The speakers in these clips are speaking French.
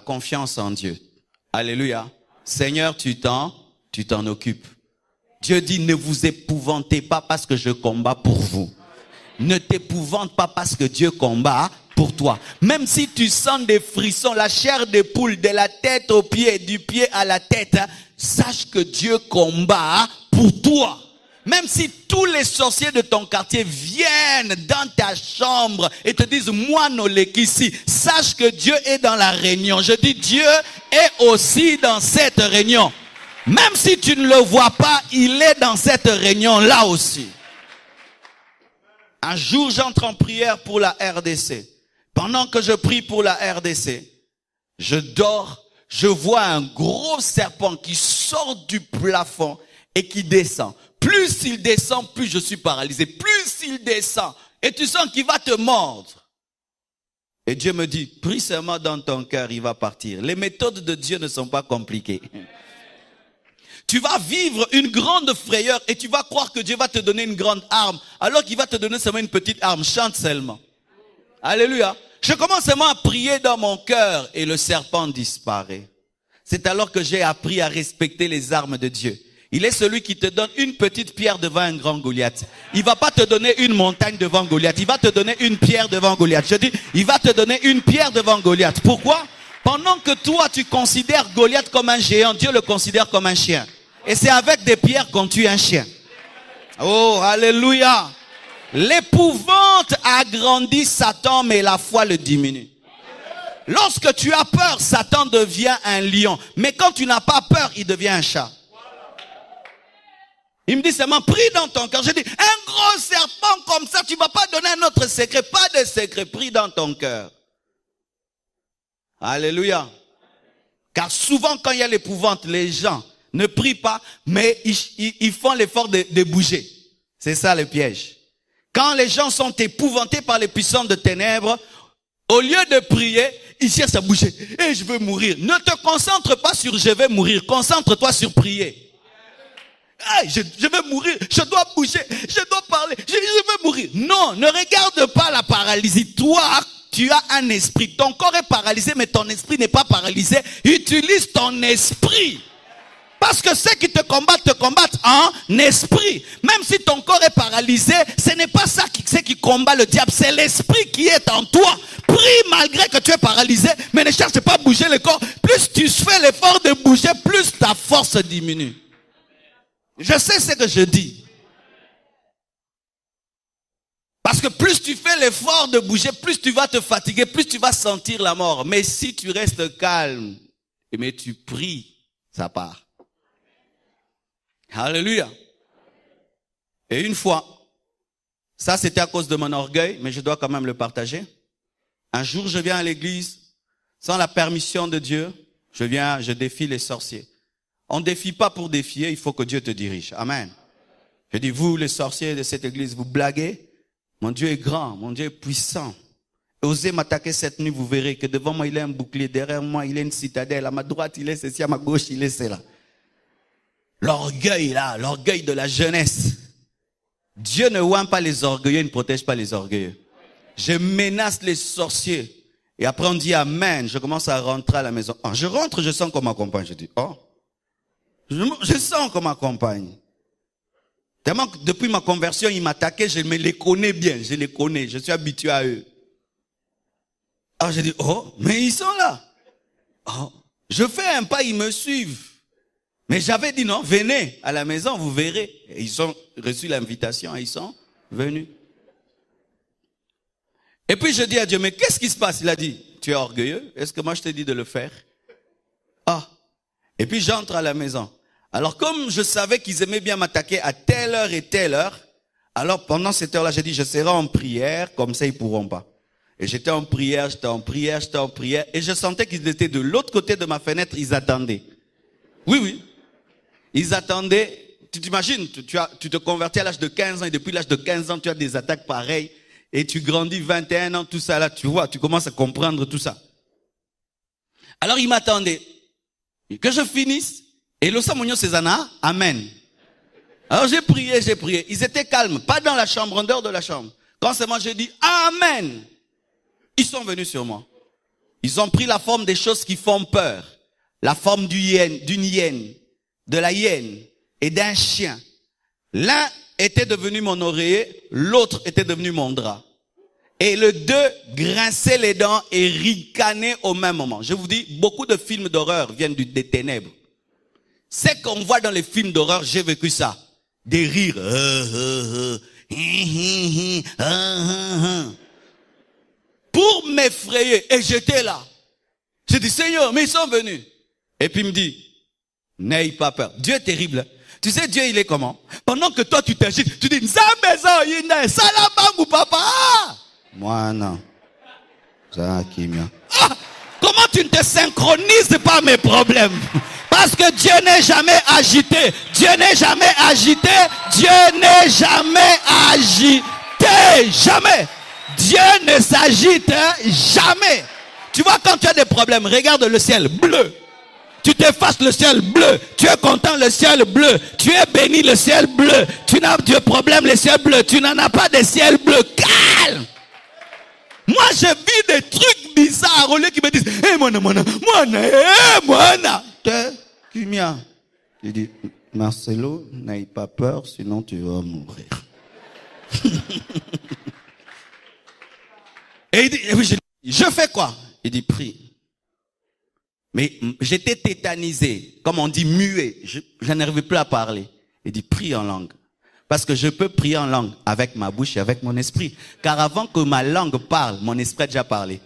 confiance en Dieu. Alléluia. Seigneur, tu t'en occupes. Dieu dit, ne vous épouvantez pas parce que je combats pour vous. Ne t'épouvante pas parce que Dieu combat pour toi. Même si tu sens des frissons, la chair des poules, de la tête aux pieds, du pied à la tête, sache que Dieu combat pour toi. Même si tous les sorciers de ton quartier viennent dans ta chambre et te disent, moi Noleki ici, sache que Dieu est dans la réunion. Je dis, Dieu est aussi dans cette réunion. Même si tu ne le vois pas, il est dans cette réunion-là aussi. Un jour, j'entre en prière pour la RDC. Pendant que je prie pour la RDC, je dors, je vois un gros serpent qui sort du plafond et qui descend. Plus il descend, plus je suis paralysé. Plus il descend, et tu sens qu'il va te mordre. Et Dieu me dit, prie seulement dans ton cœur, il va partir. Les méthodes de Dieu ne sont pas compliquées. Tu vas vivre une grande frayeur et tu vas croire que Dieu va te donner une grande arme, alors qu'il va te donner seulement une petite arme. Chante seulement. Alléluia. Je commence seulement à prier dans mon cœur et le serpent disparaît. C'est alors que j'ai appris à respecter les armes de Dieu. Il est celui qui te donne une petite pierre devant un grand Goliath. Il va pas te donner une montagne devant Goliath. Il va te donner une pierre devant Goliath. Je dis, il va te donner une pierre devant Goliath. Pourquoi? Pendant que toi, tu considères Goliath comme un géant, Dieu le considère comme un chien. Et c'est avec des pierres qu'on tue un chien. Oh, alléluia. L'épouvante agrandit Satan, mais la foi le diminue. Lorsque tu as peur, Satan devient un lion. Mais quand tu n'as pas peur, il devient un chat. Il me dit seulement, prie dans ton cœur. Je dis, un gros serpent comme ça, tu ne vas pas donner un autre secret. Pas de secret, prie dans ton cœur. Alléluia. Car souvent quand il y a l'épouvante, les gens ne prient pas, mais ils font l'effort de bouger. C'est ça le piège. Quand les gens sont épouvantés par les puissances de ténèbres, au lieu de prier, ils cherchent à bouger. Et je veux mourir. Ne te concentre pas sur je vais mourir. Concentre-toi sur prier. Hey, je vais mourir, je dois bouger, je dois parler, je vais mourir. Non, ne regarde pas la paralysie. Toi, tu as un esprit. Ton corps est paralysé, mais ton esprit n'est pas paralysé. Utilise ton esprit. Parce que ceux qui te combattent en esprit. Même si ton corps est paralysé, ce n'est pas ça qui combat le diable, c'est l'esprit qui est en toi. Prie malgré que tu es paralysé, mais ne cherche pas à bouger le corps. Plus tu fais l'effort de bouger, plus ta force diminue. Je sais ce que je dis. Parce que plus tu fais l'effort de bouger, plus tu vas te fatiguer, plus tu vas sentir la mort. Mais si tu restes calme, mais tu pries, ça part. Alléluia. Et une fois, ça c'était à cause de mon orgueil, mais je dois quand même le partager. Un jour, je viens à l'église, sans la permission de Dieu, je défie les sorciers. On ne défie pas pour défier, il faut que Dieu te dirige. Amen. Je dis, vous les sorciers de cette église, vous blaguez? Mon Dieu est grand, mon Dieu est puissant. Osez m'attaquer cette nuit, vous verrez que devant moi il y a un bouclier, derrière moi il y a une citadelle, à ma droite il est ceci, à ma gauche il est cela. L'orgueil là, l'orgueil de la jeunesse. Dieu ne oint pas les orgueilleux, il ne protège pas les orgueilleux. Je menace les sorciers. Et après on dit amen, je commence à rentrer à la maison. Oh, je rentre, je sens qu'on m'accompagne. Je dis, oh. Je sens qu'on m'accompagne. Tellement que depuis ma conversion, ils m'attaquaient, je me les connais bien, je les connais, je suis habitué à eux. Alors je dis, oh, mais ils sont là. Oh, je fais un pas, ils me suivent. Mais j'avais dit non, venez à la maison, vous verrez. Et ils ont reçu l'invitation et ils sont venus. Et puis je dis à Dieu, mais qu'est-ce qui se passe? Il a dit, tu es orgueilleux? Est-ce que moi je t'ai dit de le faire? Ah. Et puis j'entre à la maison. Alors comme je savais qu'ils aimaient bien m'attaquer à telle heure, alors pendant cette heure-là, j'ai dit, je serai en prière, comme ça ils pourront pas. Et j'étais en prière, et je sentais qu'ils étaient de l'autre côté de ma fenêtre, ils attendaient. Oui. Ils attendaient, tu t'imagines, tu te convertis à l'âge de 15 ans, et depuis l'âge de 15 ans, tu as des attaques pareilles, et tu grandis 21 ans, tout ça là, tu vois, tu commences à comprendre tout ça. Alors ils m'attendaient. Que je finisse, et le Samonio Cézana, amen. Alors j'ai prié. Ils étaient calmes, pas dans la chambre, en dehors de la chambre. Quand c'est moi, j'ai dit amen. Ils sont venus sur moi. Ils ont pris la forme des choses qui font peur. La forme d'une hyène, de la hyène et d'un chien. L'un était devenu mon oreiller, l'autre était devenu mon drap. Et les deux grinçaient les dents et ricanaient au même moment. Je vous dis, beaucoup de films d'horreur viennent des ténèbres. C'est qu'on voit dans les films d'horreur, j'ai vécu ça. Des rires. Pour m'effrayer. Et j'étais là. J'ai dit, Seigneur, mais ils sont venus. Et puis il me dit, n'aie pas peur. Dieu est terrible. Tu sais, Dieu, il est comment? Pendant que toi, tu t'agites, tu dis, Salamangou papa. Moi, non. Ça, Kimia. Comment tu ne te synchronises pas mes problèmes? Parce que Dieu n'est jamais agité. Dieu n'est jamais agité. Dieu n'est jamais agité. Jamais. Dieu ne s'agite jamais. Tu vois, quand tu as des problèmes, regarde le ciel bleu. Tu t'effaces, le ciel bleu. Tu es content, le ciel bleu. Tu es béni, le ciel bleu. Tu n'as de problème, le ciel bleu. Tu n'en as pas de ciel bleu. Calme. Moi, je vis des trucs bizarres au lieu qui me disent, hé, mona. Il dit, Marcelo, n'aie pas peur, sinon tu vas mourir. Et il dit, je fais quoi? Il dit, prie. Mais j'étais tétanisé, comme on dit muet, je n'arrivais plus à parler. Il dit, prie en langue. Parce que je peux prier en langue avec ma bouche et avec mon esprit. Car avant que ma langue parle, mon esprit a déjà parlé.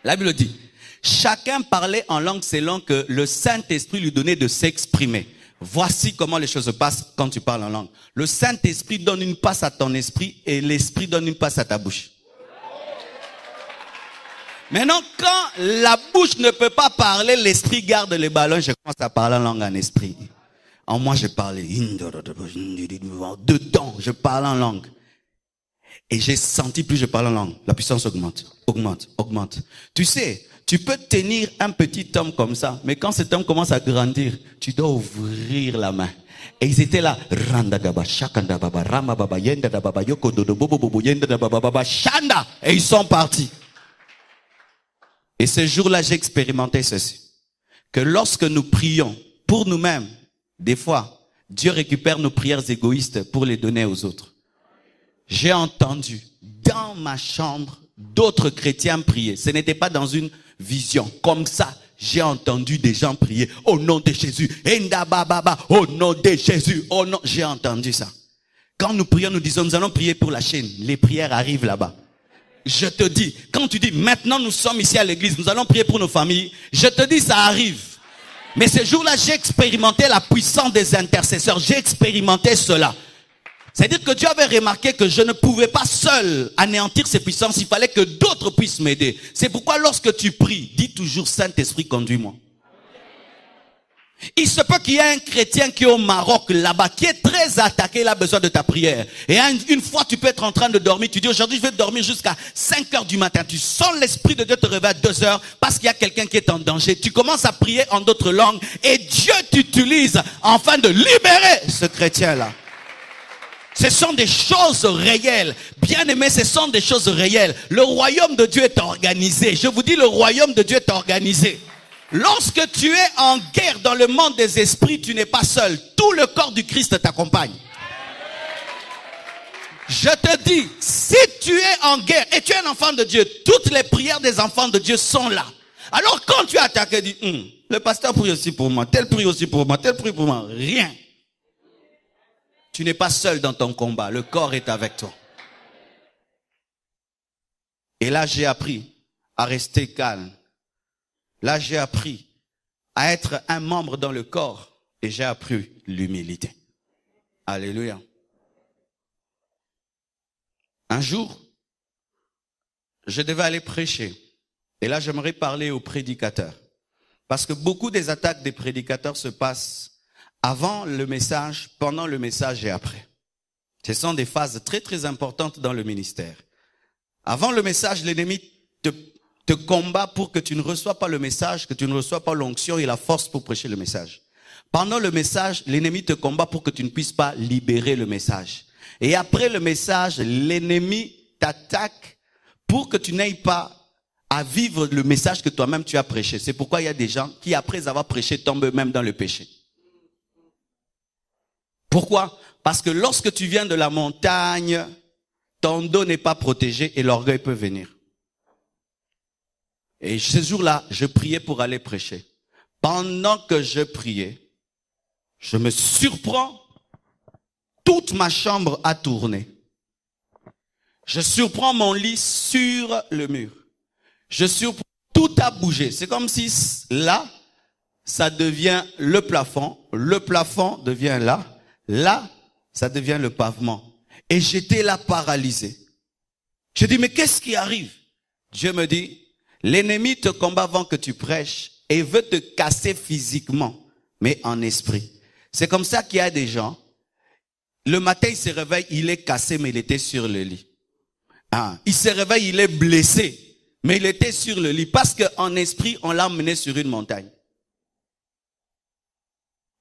La Bible dit, chacun parlait en langue selon que le Saint-Esprit lui donnait de s'exprimer. Voici comment les choses se passent quand tu parles en langue. Le Saint-Esprit donne une passe à ton esprit et l'esprit donne une passe à ta bouche. Maintenant, quand la bouche ne peut pas parler, l'esprit garde les ballons. Je commence à parler en langue en esprit. En moi, je parlais. Dedans, je parle en langue. Et j'ai senti plus je parle en langue. La puissance augmente, augmente, augmente. Tu sais, tu peux tenir un petit homme comme ça, mais quand cet homme commence à grandir, tu dois ouvrir la main. Et ils étaient là. Et ils sont partis. Et ce jour-là, j'ai expérimenté ceci. Que lorsque nous prions pour nous-mêmes, des fois, Dieu récupère nos prières égoïstes pour les donner aux autres. J'ai entendu dans ma chambre d'autres chrétiens prier. Ce n'était pas dans une vision. Comme ça, j'ai entendu des gens prier au nom de Jésus. Au nom de Jésus. Oh non, j'ai entendu ça. Quand nous prions, nous disons, nous allons prier pour la Chine. Les prières arrivent là-bas. Je te dis, quand tu dis, maintenant nous sommes ici à l'église, nous allons prier pour nos familles, je te dis, ça arrive. Mais ce jour-là, j'ai expérimenté la puissance des intercesseurs. J'ai expérimenté cela. C'est-à-dire que Dieu avait remarqué que je ne pouvais pas seul anéantir ces puissances. Il fallait que d'autres puissent m'aider. C'est pourquoi lorsque tu pries, dis toujours, Saint-Esprit, conduis-moi. Il se peut qu'il y ait un chrétien qui est au Maroc là-bas, qui est très attaqué, il a besoin de ta prière. Et une fois tu peux être en train de dormir, tu dis aujourd'hui je vais dormir jusqu'à 5 heures du matin. Tu sens l'Esprit de Dieu te réveiller à 2 heures parce qu'il y a quelqu'un qui est en danger. Tu commences à prier en d'autres langues et Dieu t'utilise afin de libérer ce chrétien-là. Ce sont des choses réelles. Bien aimé, ce sont des choses réelles. Le royaume de Dieu est organisé. Je vous dis, le royaume de Dieu est organisé. Lorsque tu es en guerre dans le monde des esprits, tu n'es pas seul. Tout le corps du Christ t'accompagne. Je te dis, si tu es en guerre et tu es un enfant de Dieu, toutes les prières des enfants de Dieu sont là. Alors quand tu es attaqué, dis, le pasteur prie aussi pour moi, tel prie aussi pour moi, tel prie pour moi. Rien. Tu n'es pas seul dans ton combat. Le corps est avec toi. Et là, j'ai appris à rester calme. Là, j'ai appris à être un membre dans le corps et j'ai appris l'humilité. Alléluia. Un jour, je devais aller prêcher. Et là, j'aimerais parler aux prédicateurs. Parce que beaucoup des attaques des prédicateurs se passent avant le message, pendant le message et après. Ce sont des phases très très importantes dans le ministère. Avant le message, l'ennemi te combat pour que tu ne reçois pas le message, que tu ne reçois pas l'onction et la force pour prêcher le message. Pendant le message, l'ennemi te combat pour que tu ne puisses pas libérer le message. Et après le message, l'ennemi t'attaque pour que tu n'ailles pas à vivre le message que toi-même tu as prêché. C'est pourquoi il y a des gens qui, après avoir prêché, tombent eux-mêmes dans le péché. Pourquoi? Parce que lorsque tu viens de la montagne, ton dos n'est pas protégé et l'orgueil peut venir. Et ce jour-là, je priais pour aller prêcher. Pendant que je priais, je me surprends, toute ma chambre a tourné. Je surprends mon lit sur le mur. Je surprends, tout a bougé. C'est comme si là, ça devient le plafond devient là, ça devient le pavement. Et j'étais là paralysé. Je dis, mais qu'est-ce qui arrive? Dieu me dit, l'ennemi te combat avant que tu prêches et veut te casser physiquement, mais en esprit. C'est comme ça qu'il y a des gens, le matin il se réveille, il est cassé, mais il était sur le lit. Il se réveille, il est blessé, mais il était sur le lit, parce qu'en esprit, on l'a emmené sur une montagne.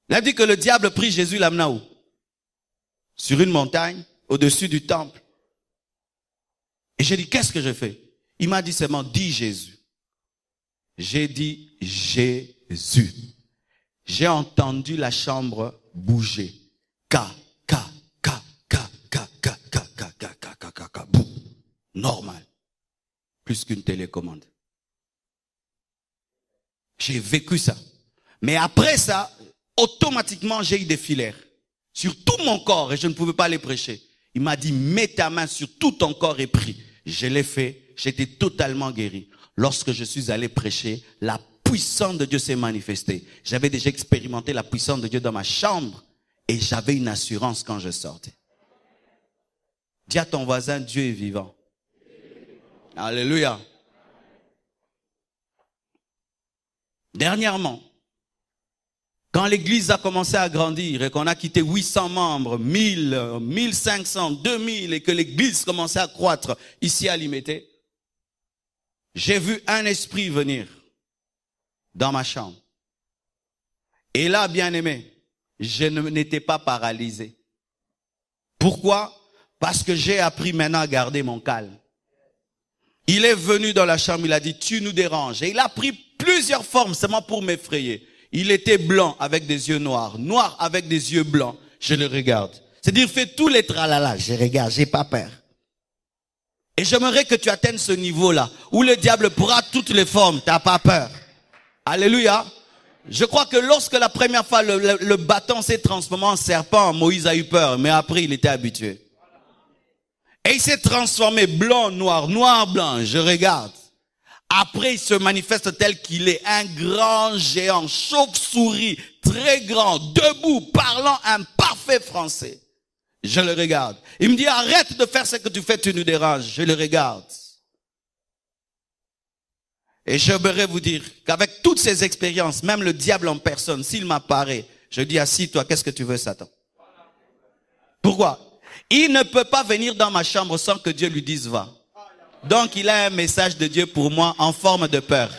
Il a dit que le diable prit Jésus, l'amena où? Sur une montagne, au-dessus du temple. Et j'ai dit, qu'est-ce que je fais? Il m'a dit seulement, dis Jésus. J'ai dit Jésus. J'ai entendu la chambre bouger. Boum. Normal. Plus qu'une télécommande. J'ai vécu ça. Mais après ça, automatiquement, j'ai eu des filaires sur tout mon corps et je ne pouvais pas les prêcher. Il m'a dit, mets ta main sur tout ton corps et prie. Je l'ai fait, j'étais totalement guéri. Lorsque je suis allé prêcher, la puissance de Dieu s'est manifestée. J'avais déjà expérimenté la puissance de Dieu dans ma chambre et j'avais une assurance quand je sortais. Dis à ton voisin, Dieu est vivant. Alléluia. Dernièrement, quand l'église a commencé à grandir et qu'on a quitté 800 membres, 1000, 1500, 2000 et que l'église commençait à croître ici à Limité, j'ai vu un esprit venir dans ma chambre. Et là, bien aimé, je n'étais pas paralysé. Pourquoi? Parce que j'ai appris maintenant à garder mon calme. Il est venu dans la chambre, il a dit, tu nous déranges. Et il a pris plusieurs formes seulement pour m'effrayer. Il était blanc avec des yeux noirs, noir avec des yeux blancs. Je le regarde. C'est-à-dire, fais tous les tralala. Je regarde, j'ai pas peur. Et j'aimerais que tu atteignes ce niveau-là, où le diable pourra toutes les formes, t'as pas peur. Alléluia. Je crois que lorsque la première fois le bâton s'est transformé en serpent, Moïse a eu peur, mais après il était habitué. Et il s'est transformé blanc, noir, noir, blanc. Je regarde. Après, il se manifeste tel qu'il est, un grand géant, chauve-souris, très grand, debout, parlant un parfait français. Je le regarde. Il me dit, arrête de faire ce que tu fais, tu nous déranges. Je le regarde. Et j'aimerais vous dire qu'avec toutes ces expériences, même le diable en personne, s'il m'apparaît, je dis, assis-toi, qu'est-ce que tu veux, Satan? Pourquoi? Il ne peut pas venir dans ma chambre sans que Dieu lui dise, va. Donc, il a un message de Dieu pour moi en forme de peur.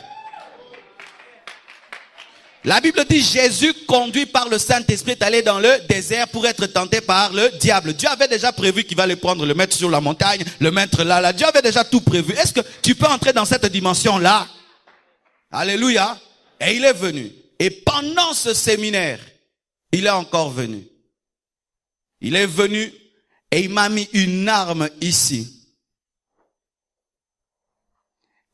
La Bible dit, Jésus, conduit par le Saint-Esprit, est allé dans le désert pour être tenté par le diable. Dieu avait déjà prévu qu'il va le prendre, le mettre sur la montagne, le mettre là. Dieu avait déjà tout prévu. Est-ce que tu peux entrer dans cette dimension-là? Alléluia. Et il est venu. Et pendant ce séminaire, il est encore venu. Il est venu et il m'a mis une arme ici.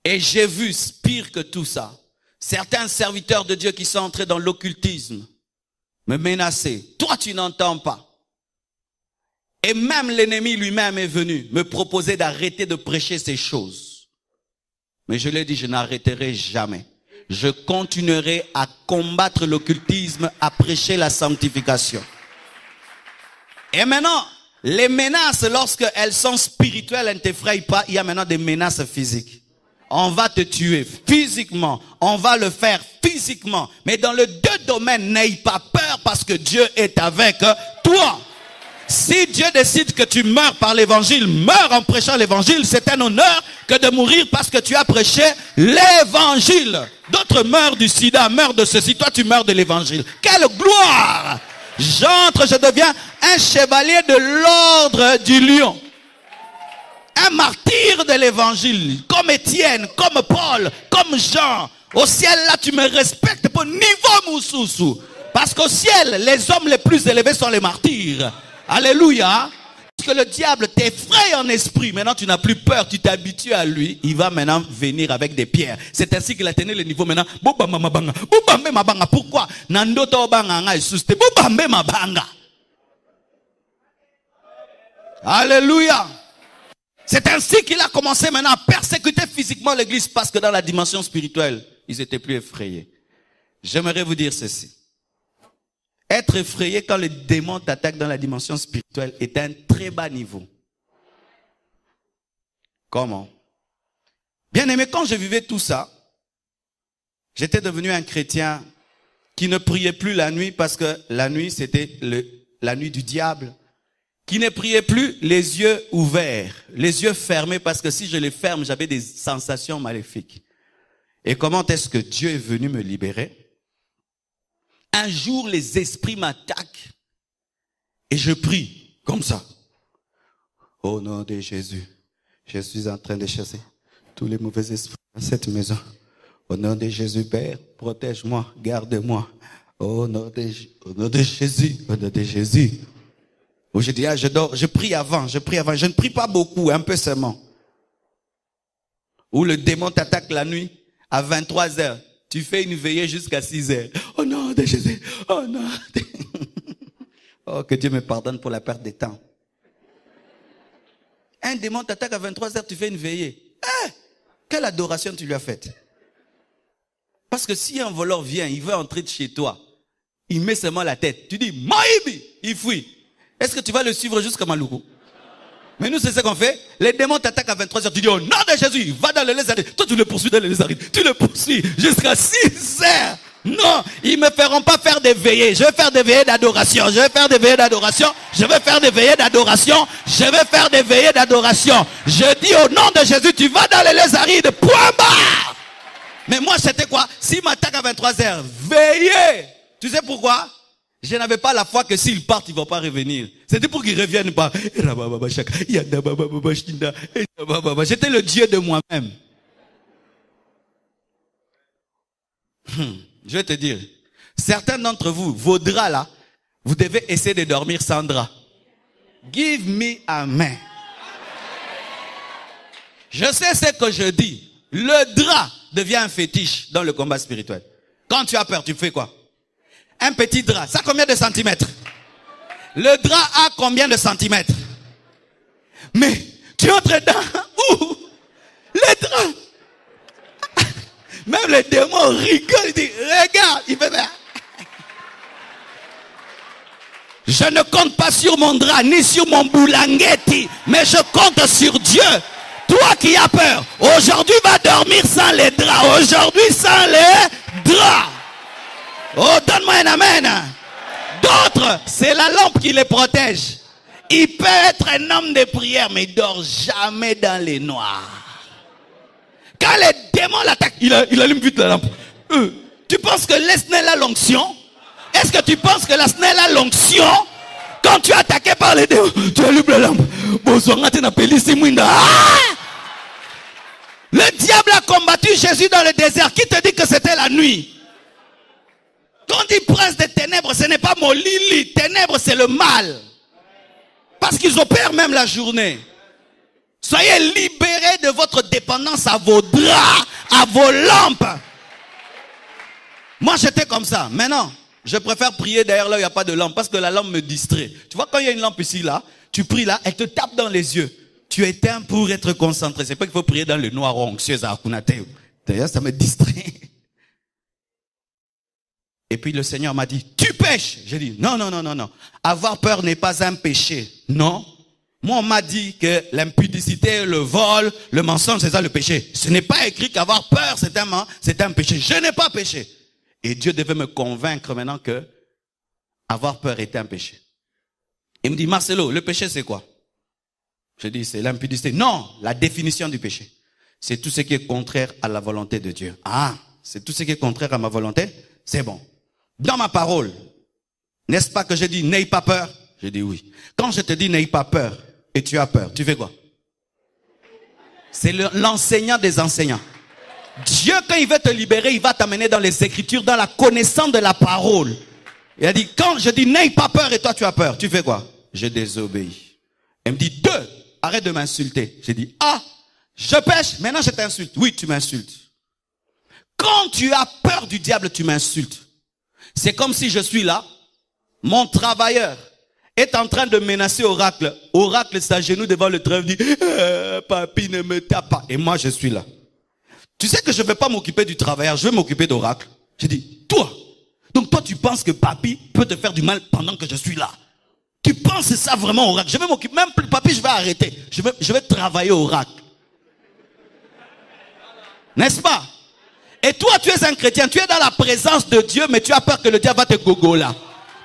Et j'ai vu, pire que tout ça, certains serviteurs de Dieu qui sont entrés dans l'occultisme me menacer. Toi, tu n'entends pas. Et même l'ennemi lui-même est venu me proposer d'arrêter de prêcher ces choses. Mais je lui ai dit, je n'arrêterai jamais. Je continuerai à combattre l'occultisme, à prêcher la sanctification. Et maintenant, les menaces, lorsqu'elles sont spirituelles, elles ne t'effrayent pas. Il y a maintenant des menaces physiques. On va te tuer physiquement. On va le faire physiquement. Mais dans les deux domaines, n'aie pas peur parce que Dieu est avec toi. Si Dieu décide que tu meurs par l'évangile, meurs en prêchant l'évangile, c'est un honneur que de mourir parce que tu as prêché l'évangile. D'autres meurent du sida, meurent de ceci. Toi, tu meurs de l'évangile. Quelle gloire! J'entre, je deviens un chevalier de l'ordre du lion. Un martyr de l'évangile, comme Étienne, comme Paul, comme Jean. Au ciel, là, tu me respectes pour niveau Moussoussou. Parce qu'au ciel, les hommes les plus élevés sont les martyrs. Alléluia. Parce que le diable t'effraie en esprit. Maintenant, tu n'as plus peur, tu t'habitues à lui. Il va maintenant venir avec des pierres. C'est ainsi qu'il a tenu le niveau maintenant. Pourquoi? Alléluia. C'est ainsi qu'il a commencé maintenant à persécuter physiquement l'église, parce que dans la dimension spirituelle, ils étaient plus effrayés. J'aimerais vous dire ceci. Être effrayé quand le démon t'attaque dans la dimension spirituelle est un très bas niveau. Comment? Bien aimé, quand je vivais tout ça, j'étais devenu un chrétien qui ne priait plus la nuit, parce que la nuit c'était la nuit du diable. Qui ne priait plus les yeux ouverts, les yeux fermés, parce que si je les ferme, j'avais des sensations maléfiques. Et comment est-ce que Dieu est venu me libérer? Un jour, les esprits m'attaquent et je prie comme ça. Au nom de Jésus, je suis en train de chasser tous les mauvais esprits dans cette maison. Au nom de Jésus, Père, protège-moi, garde-moi. Au nom de Jésus, au nom de Jésus. Où je dis, je dors, je prie avant. Je ne prie pas beaucoup, un peu seulement. Où le démon t'attaque la nuit à 23h. Tu fais une veillée jusqu'à 6h. Oh non, de Jésus. Oh non. Oh, que Dieu me pardonne pour la perte de temps. Un démon t'attaque à 23h, tu fais une veillée. Quelle adoration tu lui as faite? Parce que si un voleur vient, il veut entrer de chez toi, il met seulement la tête. Tu dis, Maïbi, il fuit. Est-ce que tu vas le suivre jusqu'à Maloukou? Mais nous, c'est ce qu'on fait. Les démons t'attaquent à 23h. Tu dis, au nom de Jésus, va dans le lézardite. Toi, tu le poursuis dans le lézardite. Tu le poursuis jusqu'à 6h. Non, ils me feront pas faire des veillées. Je vais faire des veillées d'adoration. Je vais faire des veillées d'adoration. Je vais faire des veillées d'adoration. Je vais faire des veillées d'adoration. Je dis au nom de Jésus, tu vas dans le lézardite. Point barre. Mais moi, c'était quoi? S'ils m'attaquent à 23h, veillez. Tu sais pourquoi? Je n'avais pas la foi que s'ils partent, ils ne vont pas revenir. C'était pour qu'ils ne reviennent pas. J'étais le Dieu de moi-même. Je vais te dire, certains d'entre vous, vos draps là, vous devez essayer de dormir sans drap. Give me amen. Je sais ce que je dis. Le drap devient un fétiche dans le combat spirituel. Quand tu as peur, tu fais quoi? Un petit drap, ça a combien de centimètres? Le drap a combien de centimètres? Mais tu entres dedans, où? Le drap. Même les démons rigolent, ils disent, regarde, il fait bien. Je ne compte pas sur mon drap, ni sur mon boulanguetti, mais je compte sur Dieu. Toi qui as peur, aujourd'hui va dormir sans les draps, aujourd'hui sans les draps. Oh, donne-moi un amen. D'autres, c'est la lampe qui les protège. Il peut être un homme de prière, mais il dort jamais dans les noirs. Quand les démons l'attaquent, il allume vite la lampe. Tu penses que l'Esnel a l'onction? Est-ce que tu penses que l'Esnel a l'onction? Quand tu es attaqué par les démons, tu allumes la lampe. Le diable a combattu Jésus dans le désert. Qui te dit que c'était la nuit? Quand on dit prince des ténèbres, ce n'est pas mon lili. Ténèbres, c'est le mal. Parce qu'ils opèrent même la journée. Soyez libérés de votre dépendance à vos draps, à vos lampes. Moi, j'étais comme ça. Maintenant, je préfère prier derrière là où il n'y a pas de lampe, parce que la lampe me distrait. Tu vois, quand il y a une lampe ici, là, tu pries là, elle te tape dans les yeux. Tu éteins pour être concentré. C'est pas qu'il faut prier dans le noir anxieux à Akunate. D'ailleurs, ça me distrait. Et puis le Seigneur m'a dit, tu pêches. J'ai dit, non. Avoir peur n'est pas un péché. Non. Moi, on m'a dit que l'impudicité, le vol, le mensonge, c'est ça le péché. Ce n'est pas écrit qu'avoir peur, c'est un péché. Je n'ai pas péché. Et Dieu devait me convaincre maintenant que avoir peur était un péché. Il me dit, Marcelo, le péché c'est quoi? Je dis, c'est l'impudicité. Non, la définition du péché. C'est tout ce qui est contraire à la volonté de Dieu. Ah, c'est tout ce qui est contraire à ma volonté? C'est bon. Dans ma parole, N'est-ce pas que je dis, n'aie pas peur? Je dis oui. Quand je te dis, n'aie pas peur, et tu as peur, tu fais quoi? C'est l'enseignant des enseignants. Dieu, quand il veut te libérer, il va t'amener dans les Écritures, dans la connaissance de la parole. Il a dit, quand je dis, n'aie pas peur, et toi tu as peur, tu fais quoi? Je désobéis. Elle me dit, 2, arrête de m'insulter. J'ai dit, ah, je pêche, maintenant je t'insulte. Oui, tu m'insultes. Quand tu as peur du diable, tu m'insultes. C'est comme si je suis là, mon travailleur est en train de menacer Oracle. Oracle s'agenouille devant le trèfle, dit, papi ne me tape pas. Et moi je suis là. Tu sais que je ne vais pas m'occuper du travailleur, je vais m'occuper d'Oracle. J'ai dit, toi, donc toi tu penses que papi peut te faire du mal pendant que je suis là? Tu penses ça vraiment, Oracle? Je vais m'occuper, même plus papi, je vais arrêter. Je vais travailler Oracle. N'est-ce pas? Et toi, tu es un chrétien, tu es dans la présence de Dieu, mais tu as peur que le diable va te gogo là.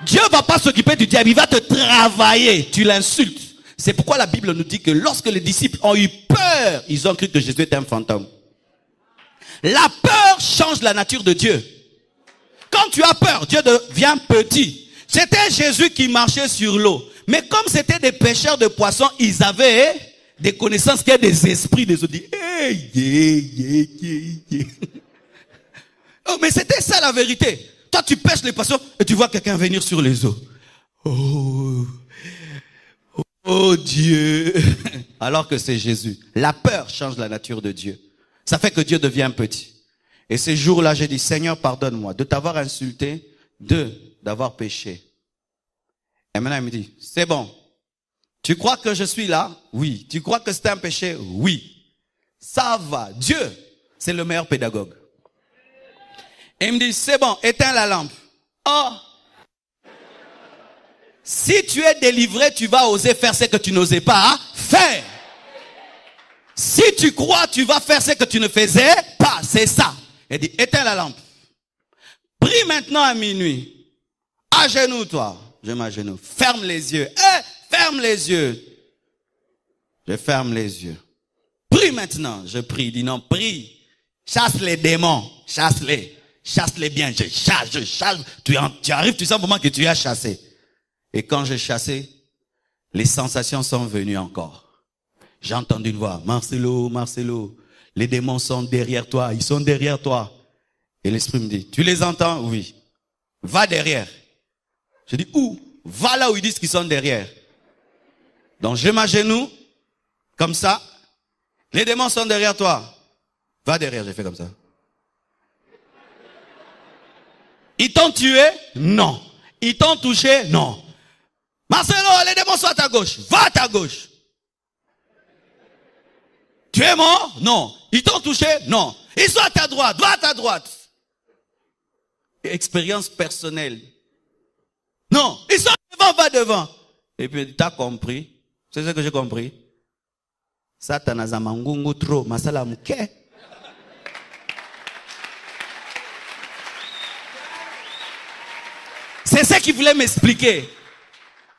Dieu va pas s'occuper du diable, il va te travailler. Tu l'insultes. C'est pourquoi la Bible nous dit que lorsque les disciples ont eu peur, ils ont cru que Jésus était un fantôme. La peur change la nature de Dieu. Quand tu as peur, Dieu devient petit. C'était Jésus qui marchait sur l'eau. Mais comme c'était des pêcheurs de poissons, ils avaient des connaissances qu'il y a des esprits des eaux. Oh, mais c'était ça la vérité. Toi, tu pêches les poissons et tu vois quelqu'un venir sur les eaux. Oh Dieu. Alors que c'est Jésus. La peur change la nature de Dieu. Ça fait que Dieu devient petit. Et ces jours-là, j'ai dit, Seigneur, pardonne-moi de t'avoir insulté, d'avoir péché. Et maintenant, il me dit, c'est bon. Tu crois que je suis là? Oui. Tu crois que c'est un péché? Oui. Ça va. Dieu, c'est le meilleur pédagogue. Et il me dit, c'est bon, éteins la lampe. Oh! Si tu es délivré, tu vas oser faire ce que tu n'osais pas faire. Si tu crois, tu vas faire ce que tu ne faisais pas. C'est ça. Il dit, éteins la lampe. Prie maintenant à minuit. Agenouille-toi. Je m'agenouille. Ferme les yeux. Ferme les yeux. Je ferme les yeux. Prie maintenant. Je prie. Il dit non, prie. Chasse les démons. Chasse-les. Chasse-les bien. Je chasse. Tu arrives, tu sens pour moi que tu as chassé. Et quand j'ai chassé, les sensations sont venues encore. J'ai entendu une voix. Marcelo, Marcelo, les démons sont derrière toi. Ils sont derrière toi. Et l'esprit me dit, tu les entends? Oui. Va derrière. Je dis, où? Va là où ils disent qu'ils sont derrière. Donc je m'agenouille, comme ça. Les démons sont derrière toi. Va derrière, j'ai fait comme ça. Ils t'ont tué? Non. Ils t'ont touché? Non. Marcelo, les démons sont à ta gauche. Va à ta gauche. Tu es mort? Non. Ils t'ont touché? Non. Ils sont à ta droite. Va à ta droite. Expérience personnelle. Non. Ils sont devant, va devant. Et puis, tu as compris. C'est ce que j'ai compris. Satan a zamangungu trop. Masala mke. C'est ce qu'il voulait m'expliquer.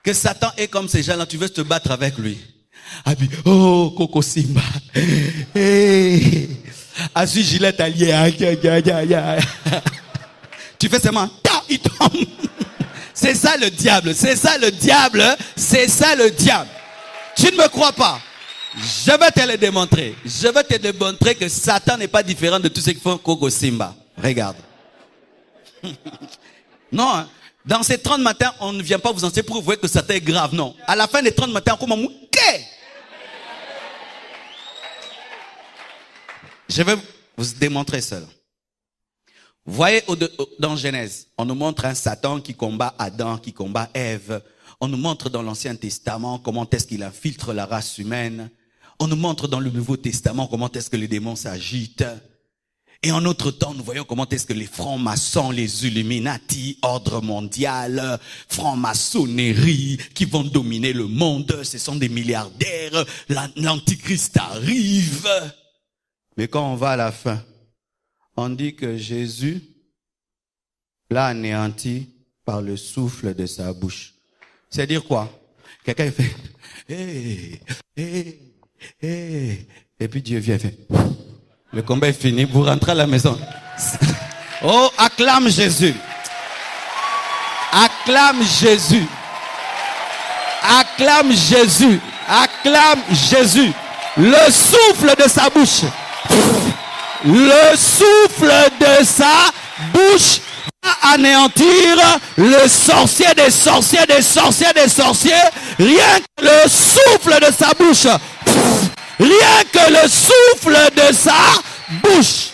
Que Satan est comme ces gens-là. Tu veux te battre avec lui. Oh, Coco Simba. Hey. Asu Gillette allié. Tu fais seulement. Il tombe. C'est ça le diable. C'est ça le diable. C'est ça le diable. Tu ne me crois pas. Je vais te le démontrer. Je vais te démontrer que Satan n'est pas différent de tous ceux qui font Coco Simba. Regarde. Non, hein. Dans ces 30 matins, on ne vient pas vous enseigner pour vous voir que Satan est grave. Non. À la fin des 30 matins, on commence. Je vais vous démontrer cela. Vous voyez dans Genèse, on nous montre un Satan qui combat Adam, qui combat Ève. On nous montre dans l'Ancien Testament comment est-ce qu'il infiltre la race humaine. On nous montre dans le Nouveau Testament comment est-ce que les démons s'agitent. Et en notre temps, nous voyons comment est-ce que les francs-maçons, les Illuminati, ordre mondial, franc-maçonnerie, qui vont dominer le monde, ce sont des milliardaires, l'antichrist arrive. Mais quand on va à la fin, on dit que Jésus l'a anéanti par le souffle de sa bouche. C'est dire quoi? Quelqu'un fait, et puis Dieu vient faire. Le combat est fini, vous rentrez à la maison. Oh, acclame Jésus. Acclame Jésus. Acclame Jésus. Acclame Jésus. Le souffle de sa bouche. Le souffle de sa bouche va anéantir le sorcier des sorciers, des sorciers, des sorciers. Rien que le souffle de sa bouche. Rien que le souffle de sa bouche.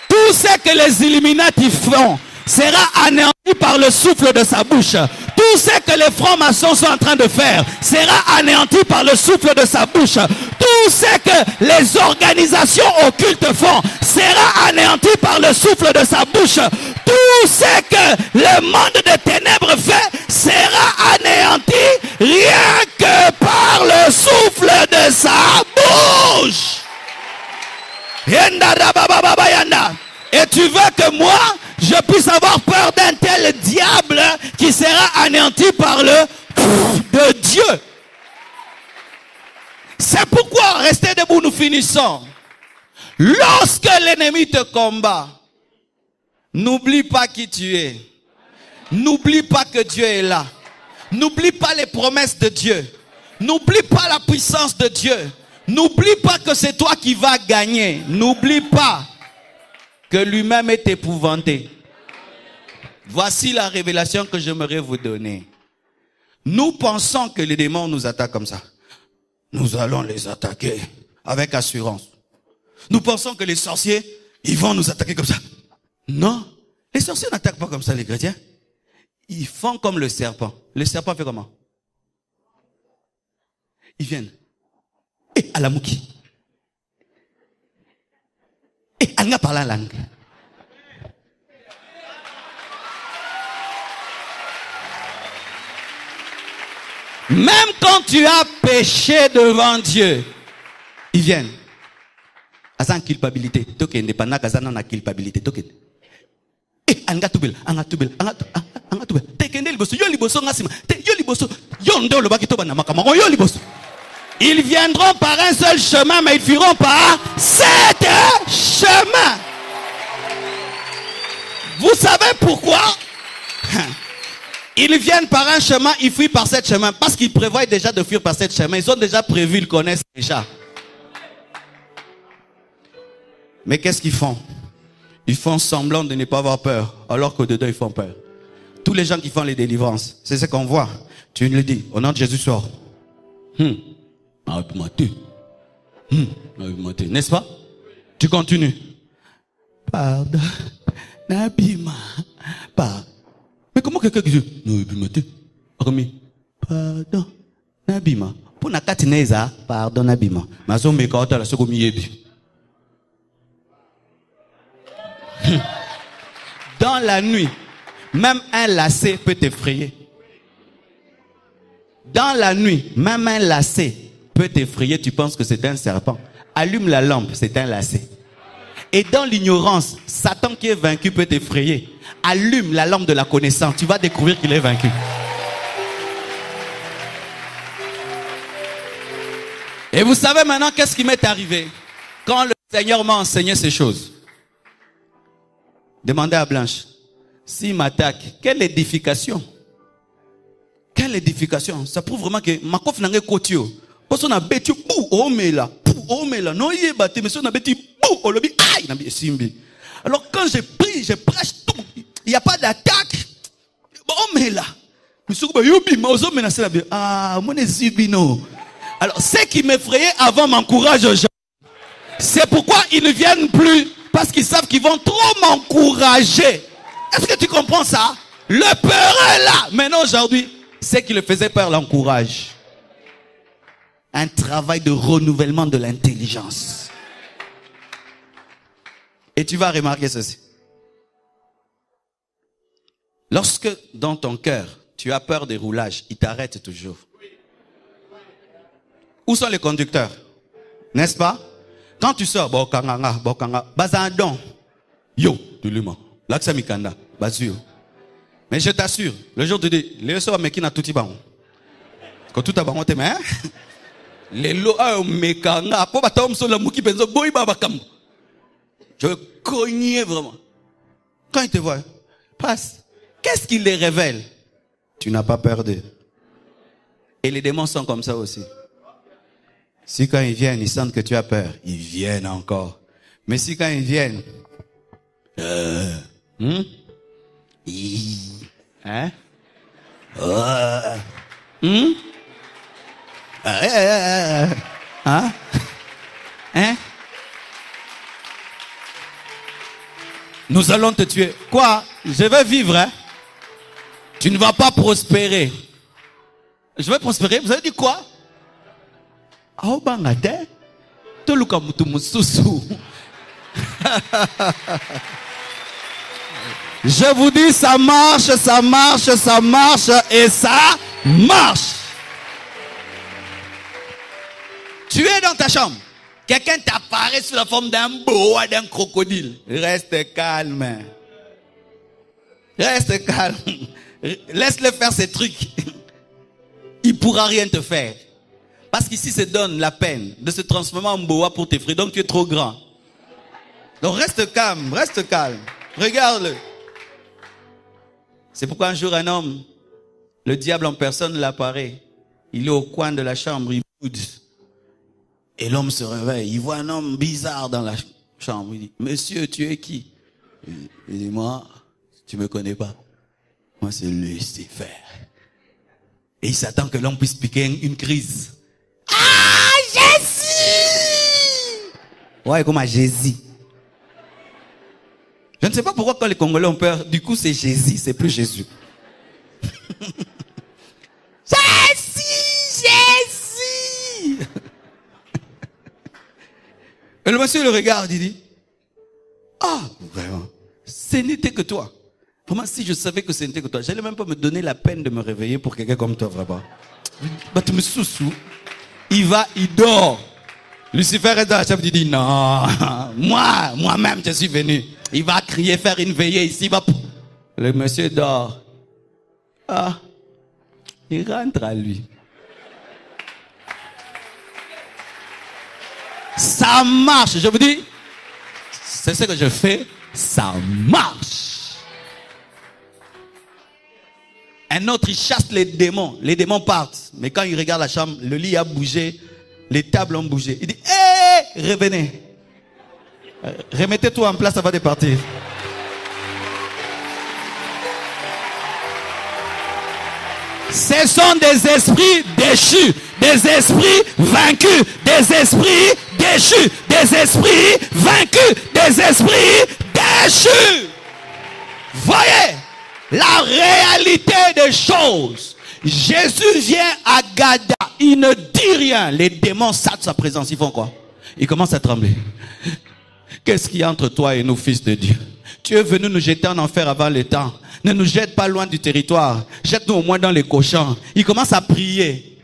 Tout ce que les Illuminati font sera anéanti par le souffle de sa bouche. Tout ce que les francs-maçons sont en train de faire sera anéanti par le souffle de sa bouche. Tout ce que les organisations occultes font sera anéanti par le souffle de sa bouche. Tout ce que le monde des ténèbres fait sera anéanti rien que par le souffle de sa bouche. Et tu veux que moi, je puisse avoir peur d'un tel diable qui sera anéanti par le de Dieu. C'est pourquoi, restez debout, nous finissons. Lorsque l'ennemi te combat, n'oublie pas qui tu es. N'oublie pas que Dieu est là. N'oublie pas les promesses de Dieu. N'oublie pas la puissance de Dieu. N'oublie pas que c'est toi qui vas gagner. N'oublie pas que lui-même est épouvanté. Voici la révélation que j'aimerais vous donner. Nous pensons que les démons nous attaquent comme ça. Nous allons les attaquer avec assurance. Nous pensons que les sorciers, ils vont nous attaquer comme ça. Non, les sorciers n'attaquent pas comme ça les chrétiens. Ils font comme le serpent. Le serpent fait comment? Ils viennent. Et à la mouki. Et elle n'a pas la langue. Même quand tu as péché devant Dieu, ils viennent. Asa culpabilité. Toke indépendant kazana na culpabilité. Toke. Eh, anga tubel. Tekende liboso. Yo liboso ngasima. Yo liboso. Yo ndo lo bakito bana makama. Yo liboso. Ils viendront par un seul chemin, mais ils fuiront par 7 chemins. Vous savez pourquoi? Ils viennent par un chemin, ils fuient par 7 chemins. Parce qu'ils prévoient déjà de fuir par 7 chemins. Ils ont déjà prévu, ils connaissent déjà. Mais qu'est-ce qu'ils font? Ils font semblant de ne pas avoir peur, alors qu'au-dedans, ils font peur. Tous les gens qui font les délivrances, c'est ce qu'on voit. Tu le dis, au nom de Jésus, sort. N'est-ce pas? Tu continues. Pardon. Nabima. Pardon. Mais comment quelqu'un qui dit pardon. Nabima. Pour na katineza, pardon Nabima. Mazo mekota la sokomi yebi. Dans la nuit, même un lacet peut t'effrayer. Dans la nuit, même un lacet peut t'effrayer, tu penses que c'est un serpent. Allume la lampe, c'est un lacet. Et dans l'ignorance, Satan qui est vaincu peut t'effrayer. Allume la lampe de la connaissance, tu vas découvrir qu'il est vaincu. Et vous savez maintenant qu'est-ce qui m'est arrivé quand le Seigneur m'a enseigné ces choses. Demandez à Blanche, s'il m'attaque, quelle édification? Quelle édification? Ça prouve vraiment que ma coffre n'a pas côté. Parce qu'on a bêtu, oh mais là, non il est battu, mais on a bêtu, oh le aïe, n'a bien simbi. Alors quand je prie, je prêche tout, il n'y a pas d'attaque. Oh mais là, monsieur Yobi, mais aux hommes menacés là, ah mon zibino. Alors ce qui m'effrayait avant m'encourage aujourd'hui. C'est pourquoi ils ne viennent plus, parce qu'ils savent qu'ils vont trop m'encourager. Est-ce que tu comprends ça? Le peur est là. Maintenant aujourd'hui, ce qui le faisait peur l'encourage. Un travail de renouvellement de l'intelligence. Et tu vas remarquer ceci. Lorsque dans ton cœur, tu as peur des roulages, il t'arrête toujours. Où sont les conducteurs? N'est-ce pas? Quand tu sors, bokanga, bazadon, yo, tu lui mens. L'accent mikanda, bazio. Mais je t'assure, le jour de Dieu, les gens qui n'a tout dit bon. Quand tout a bon, t'es mais les lois mekanga, pour batom sur la mouki benzo boy babakam. Je cognais vraiment. Quand il te voit, passe. qu'est-ce qu'il les révèle? Tu n'as pas peur d'eux. Et les démons sont comme ça aussi. Si quand ils viennent, ils sentent que tu as peur, ils viennent encore. Mais si quand ils viennent, hein? Hein? Hein? Nous allons te tuer. Quoi? Je vais vivre, hein? Tu ne vas pas prospérer. Je vais prospérer. Vous avez dit quoi? Je vous dis, ça marche, ça marche, ça marche et ça marche. Tu es dans ta chambre. Quelqu'un t'apparaît sous la forme d'un boa, d'un crocodile. Reste calme. Reste calme. Laisse-le faire ses trucs. Il pourra rien te faire. Parce qu'ici se donne la peine de se transformer en boa pour t'effrayer. Donc tu es trop grand. Donc reste calme, reste calme. Regarde-le. C'est pourquoi un jour un homme, le diable en personne l'apparaît. Il est au coin de la chambre, il boude. Et l'homme se réveille. Il voit un homme bizarre dans la chambre. Il dit, monsieur, tu es qui? Il dit, moi, tu me connais pas. Moi, c'est Lucifer. Et il s'attend que l'homme puisse piquer une crise. Ah, Jésus! Ouais, comme à Jésus. Je ne sais pas pourquoi quand les Congolais ont peur, du coup c'est Jésus, c'est plus Jésus. Jésus, Jésus! Et le monsieur le regarde, il dit, ah, vraiment, ce n'était que toi. Vraiment, si je savais que ce n'était que toi, j'allais même pas me donner la peine de me réveiller pour quelqu'un comme toi, vraiment. Bah, tu me sous-sous. Il va, il dort. Lucifer est dans la chambre, il dit, non, moi-même, je suis venu. Il va crier, faire une veillée ici. Le monsieur dort. Ah, il rentre à lui. Ça marche, je vous dis. C'est ce que je fais. Ça marche. Un autre, il chasse les démons. Les démons partent. Mais quand il regarde la chambre, le lit a bougé. Les tables ont bougé. Il dit, hé, revenez. Remettez-toi en place avant de partir. Ce sont des esprits déchus, des esprits vaincus, des esprits déchus, des esprits vaincus, des esprits déchus. Voyez la réalité des choses. Jésus vient à Gada, il ne dit rien. Les démons savent sa présence, ils font quoi? Ils commencent à trembler. Qu'est-ce qu'il y a entre toi et nous, fils de Dieu? Tu es venu nous jeter en enfer avant le temps. Ne nous jette pas loin du territoire. Jette-nous au moins dans les cochons. Il commence à prier.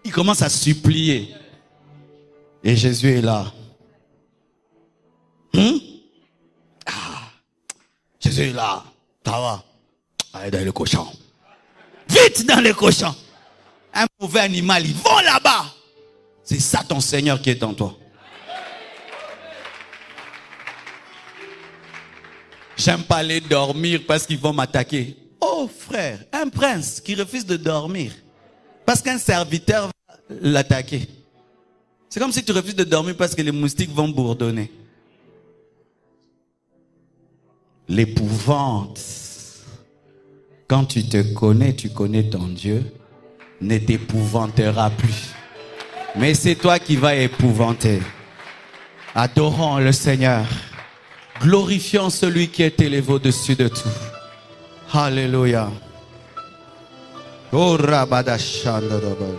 Il commence à supplier. Et Jésus est là. Jésus est là. Ça va. Allez dans les cochons. Vite dans les cochons. Un mauvais animal, ils vont là-bas. C'est ça ton Seigneur qui est en toi. J'aime pas aller dormir parce qu'ils vont m'attaquer. Oh frère, un prince qui refuse de dormir parce qu'un serviteur va l'attaquer. C'est comme si tu refuses de dormir parce que les moustiques vont bourdonner. L'épouvante, quand tu te connais, tu connais ton Dieu, ne t'épouvantera plus. Mais c'est toi qui vas épouvanter. Adorons le Seigneur. Glorifions celui qui est élevé au-dessus de tout. Alléluia. Oh, Rabadashandadabanda.